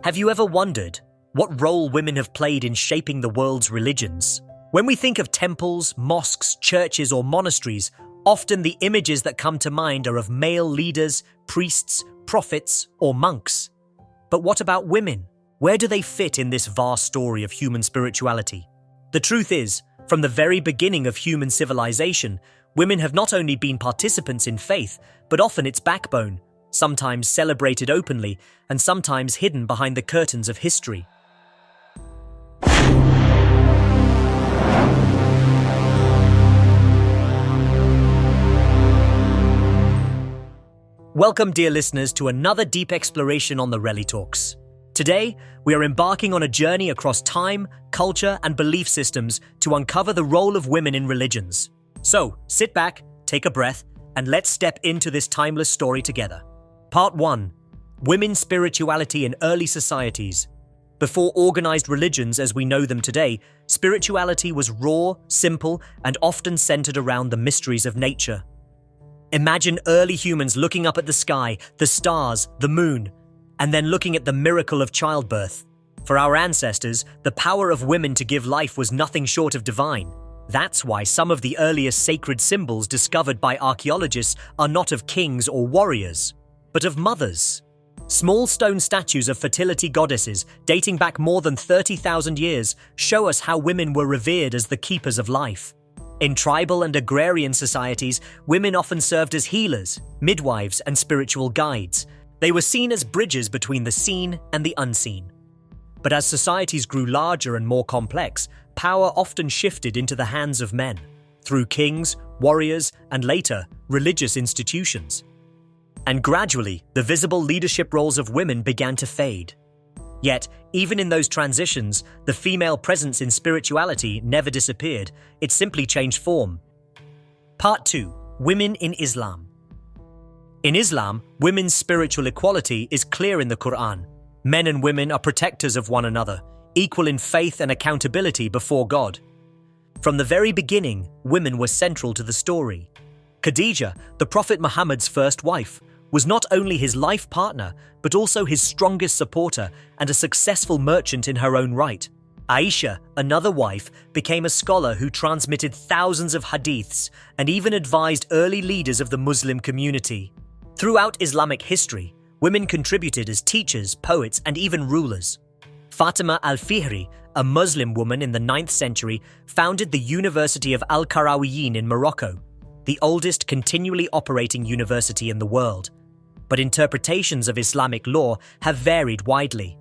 Have you ever wondered what role women have played in shaping the world's religions? When we think of temples, mosques, churches, or monasteries, often the images that come to mind are of male leaders, priests, prophets, or monks. But what about women? Where do they fit in this vast story of human spirituality? The truth is, from the very beginning of human civilization, women have not only been participants in faith, but often its backbone, sometimes celebrated openly and sometimes hidden behind the curtains of history. Welcome, dear listeners, to another deep exploration on the Relly Talks. Today, we are embarking on a journey across time, culture, and belief systems to uncover the role of women in religions. So, sit back, take a breath, and let's step into this timeless story together. Part 1. Women's Spirituality in Early Societies. Before organized religions as we know them today, spirituality was raw, simple, and often centered around the mysteries of nature. Imagine early humans looking up at the sky, the stars, the moon, and then looking at the miracle of childbirth. For our ancestors, the power of women to give life was nothing short of divine. That's why some of the earliest sacred symbols discovered by archaeologists are not of kings or warriors, but of mothers. Small stone statues of fertility goddesses, dating back more than 30,000 years, show us how women were revered as the keepers of life. In tribal and agrarian societies, women often served as healers, midwives, and spiritual guides. They were seen as bridges between the seen and the unseen. But as societies grew larger and more complex, power often shifted into the hands of men, through kings, warriors, and later, religious institutions. And gradually, the visible leadership roles of women began to fade. Yet, even in those transitions, the female presence in spirituality never disappeared, it simply changed form. Part 2. Women in Islam. In Islam, women's spiritual equality is clear in the Quran. Men and women are protectors of one another, equal in faith and accountability before God. From the very beginning, women were central to the story. Khadija, the Prophet Muhammad's first wife, was not only his life partner, but also his strongest supporter and a successful merchant in her own right. Aisha, another wife, became a scholar who transmitted thousands of hadiths and even advised early leaders of the Muslim community. Throughout Islamic history, women contributed as teachers, poets, and even rulers. Fatima al-Fihri, a Muslim woman in the 9th century, founded the University of Al-Qarawiyyin in Morocco, the oldest continually operating university in the world. But interpretations of Islamic law have varied widely.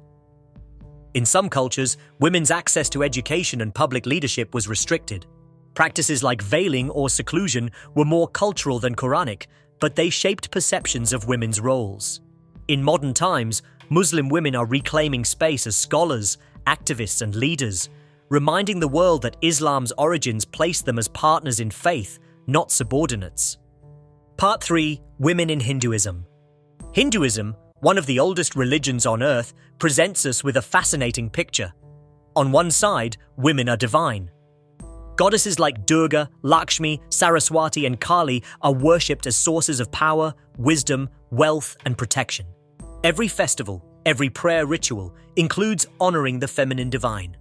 In some cultures, women's access to education and public leadership was restricted. Practices like veiling or seclusion were more cultural than Quranic, but they shaped perceptions of women's roles. In modern times, Muslim women are reclaiming space as scholars, activists, and leaders, reminding the world that Islam's origins placed them as partners in faith, not subordinates. Part 3. Women in Hinduism. Hinduism, one of the oldest religions on earth, presents us with a fascinating picture. On one side, women are divine. Goddesses like Durga, Lakshmi, Saraswati, and Kali are worshipped as sources of power, wisdom, wealth, and protection. Every festival, every prayer ritual includes honoring the feminine divine.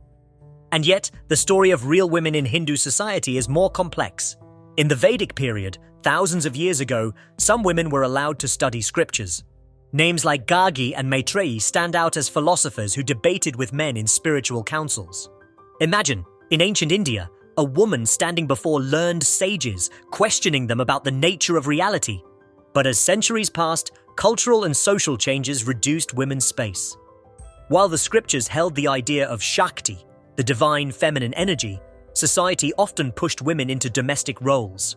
And yet, the story of real women in Hindu society is more complex. In the Vedic period, thousands of years ago, some women were allowed to study scriptures. Names like Gargi and Maitreyi stand out as philosophers who debated with men in spiritual councils. Imagine, in ancient India, a woman standing before learned sages, questioning them about the nature of reality. But as centuries passed, cultural and social changes reduced women's space. While the scriptures held the idea of Shakti, the divine feminine energy, society often pushed women into domestic roles.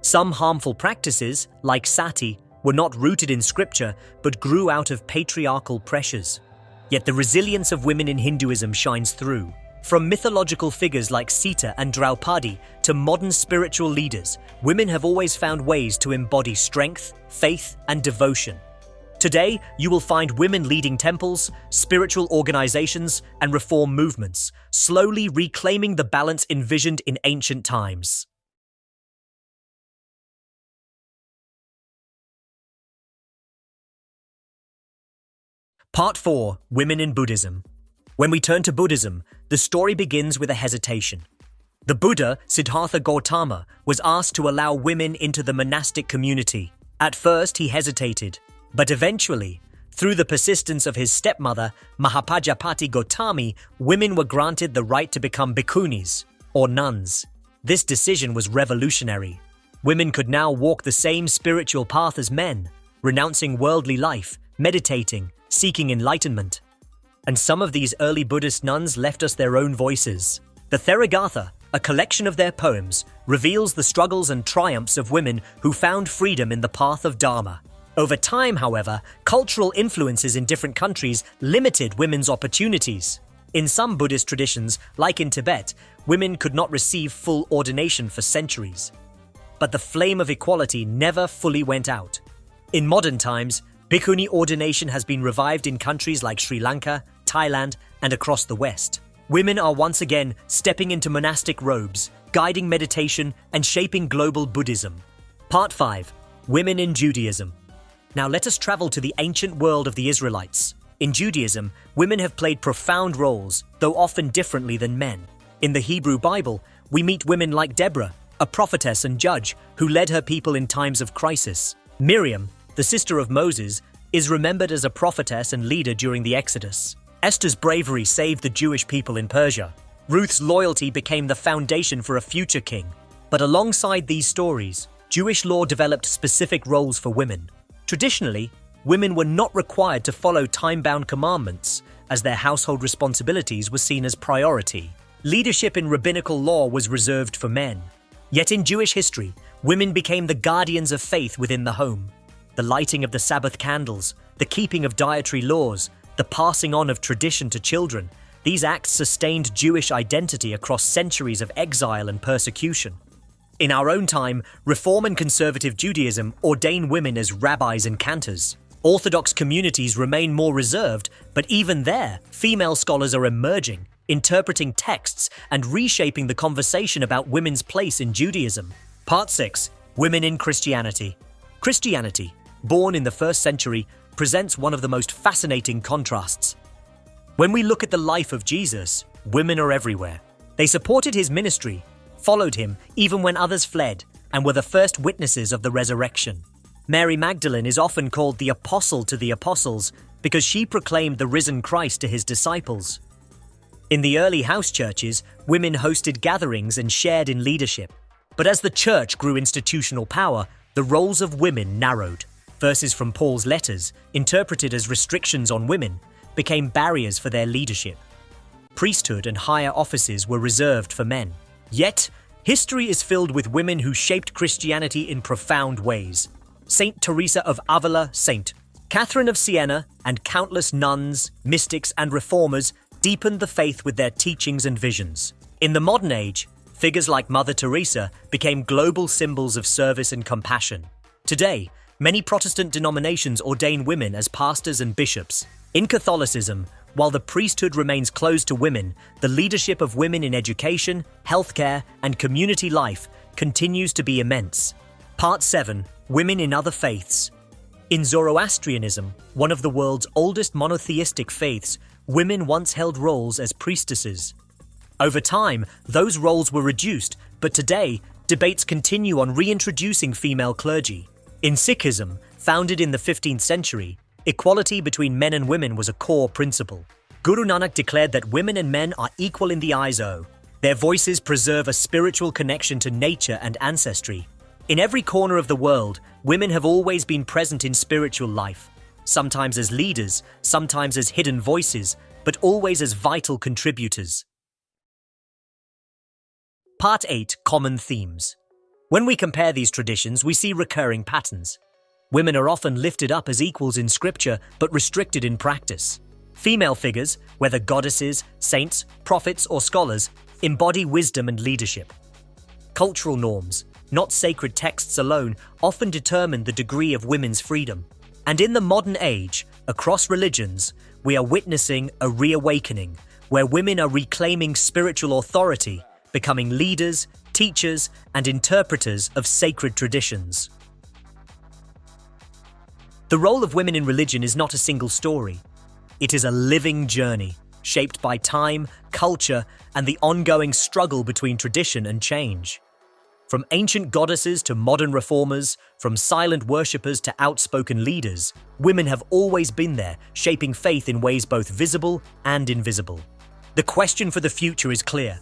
Some harmful practices, like sati, were not rooted in scripture but grew out of patriarchal pressures. Yet the resilience of women in Hinduism shines through. From mythological figures like Sita and Draupadi to modern spiritual leaders, women have always found ways to embody strength, faith, and devotion. Today, you will find women leading temples, spiritual organizations, and reform movements, slowly reclaiming the balance envisioned in ancient times. Part 4. Women in Buddhism. When we turn to Buddhism, the story begins with a hesitation. The Buddha, Siddhartha Gautama, was asked to allow women into the monastic community. At first, he hesitated, but eventually, through the persistence of his stepmother, Mahapajapati Gautami, women were granted the right to become bhikkhunis, or nuns. This decision was revolutionary. Women could now walk the same spiritual path as men, renouncing worldly life, meditating, seeking enlightenment. And some of these early Buddhist nuns left us their own voices. The Therigatha, a collection of their poems, reveals the struggles and triumphs of women who found freedom in the path of Dharma. Over time, however, cultural influences in different countries limited women's opportunities. In some Buddhist traditions, like in Tibet, women could not receive full ordination for centuries. But the flame of equality never fully went out. In modern times, bhikkhuni ordination has been revived in countries like Sri Lanka, Thailand, and across the West. Women are once again stepping into monastic robes, guiding meditation and shaping global Buddhism. Part 5. Women in Judaism. Now let us travel to the ancient world of the Israelites. In Judaism, women have played profound roles, though often differently than men. In the Hebrew Bible, we meet women like Deborah, a prophetess and judge who led her people in times of crisis. Miriam, the sister of Moses, is remembered as a prophetess and leader during the Exodus. Esther's bravery saved the Jewish people in Persia. Ruth's loyalty became the foundation for a future king. But alongside these stories, Jewish law developed specific roles for women. Traditionally, women were not required to follow time-bound commandments, as their household responsibilities were seen as priority. Leadership in rabbinical law was reserved for men. Yet in Jewish history, women became the guardians of faith within the home. The lighting of the Sabbath candles, the keeping of dietary laws, the passing on of tradition to children, these acts sustained Jewish identity across centuries of exile and persecution. In our own time, Reform and Conservative Judaism ordain women as rabbis and cantors. Orthodox communities remain more reserved, but even there, female scholars are emerging, interpreting texts and reshaping the conversation about women's place in Judaism. Part 6. Women in Christianity. Christianity, born in the 1st century, presents one of the most fascinating contrasts. When we look at the life of Jesus, women are everywhere. They supported his ministry, followed him even when others fled, and were the first witnesses of the resurrection. Mary Magdalene is often called the apostle to the apostles because she proclaimed the risen Christ to his disciples. In the early house churches, women hosted gatherings and shared in leadership. But as the church grew institutional power, the roles of women narrowed. Verses from Paul's letters, interpreted as restrictions on women, became barriers for their leadership. Priesthood and higher offices were reserved for men. Yet, history is filled with women who shaped Christianity in profound ways. Saint Teresa of Avila, Saint Catherine of Siena, and countless nuns, mystics, and reformers deepened the faith with their teachings and visions. In the modern age, figures like Mother Teresa became global symbols of service and compassion. Today, many Protestant denominations ordain women as pastors and bishops. In Catholicism, while the priesthood remains closed to women, the leadership of women in education, healthcare, and community life continues to be immense. Part 7. Women in Other Faiths. In Zoroastrianism, one of the world's oldest monotheistic faiths, women once held roles as priestesses. Over time, those roles were reduced, but today, debates continue on reintroducing female clergy. In Sikhism, founded in the 15th century, equality between men and women was a core principle. Guru Nanak declared that women and men are equal in the eyes of. Their voices preserve a spiritual connection to nature and ancestry. In every corner of the world, women have always been present in spiritual life, sometimes as leaders, sometimes as hidden voices, but always as vital contributors. Part 8. Common Themes. When we compare these traditions, we see recurring patterns. Women are often lifted up as equals in scripture, but restricted in practice. Female figures, whether goddesses, saints, prophets, or scholars, embody wisdom and leadership. Cultural norms, not sacred texts alone, often determine the degree of women's freedom. And in the modern age, across religions, we are witnessing a reawakening, where women are reclaiming spiritual authority, becoming leaders, teachers, and interpreters of sacred traditions. The role of women in religion is not a single story. It is a living journey, shaped by time, culture, and the ongoing struggle between tradition and change. From ancient goddesses to modern reformers, from silent worshippers to outspoken leaders, women have always been there, shaping faith in ways both visible and invisible. The question for the future is clear.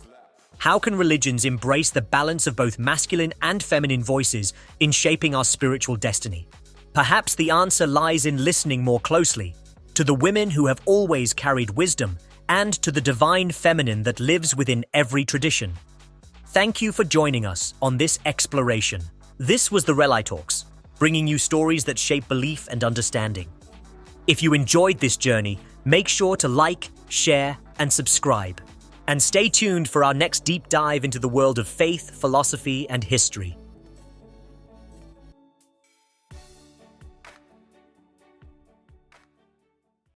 How can religions embrace the balance of both masculine and feminine voices in shaping our spiritual destiny? Perhaps the answer lies in listening more closely to the women who have always carried wisdom and to the divine feminine that lives within every tradition. Thank you for joining us on this exploration. This was the Relay Talks, bringing you stories that shape belief and understanding. If you enjoyed this journey, make sure to like, share, and subscribe. And stay tuned for our next deep dive into the world of faith, philosophy, and history.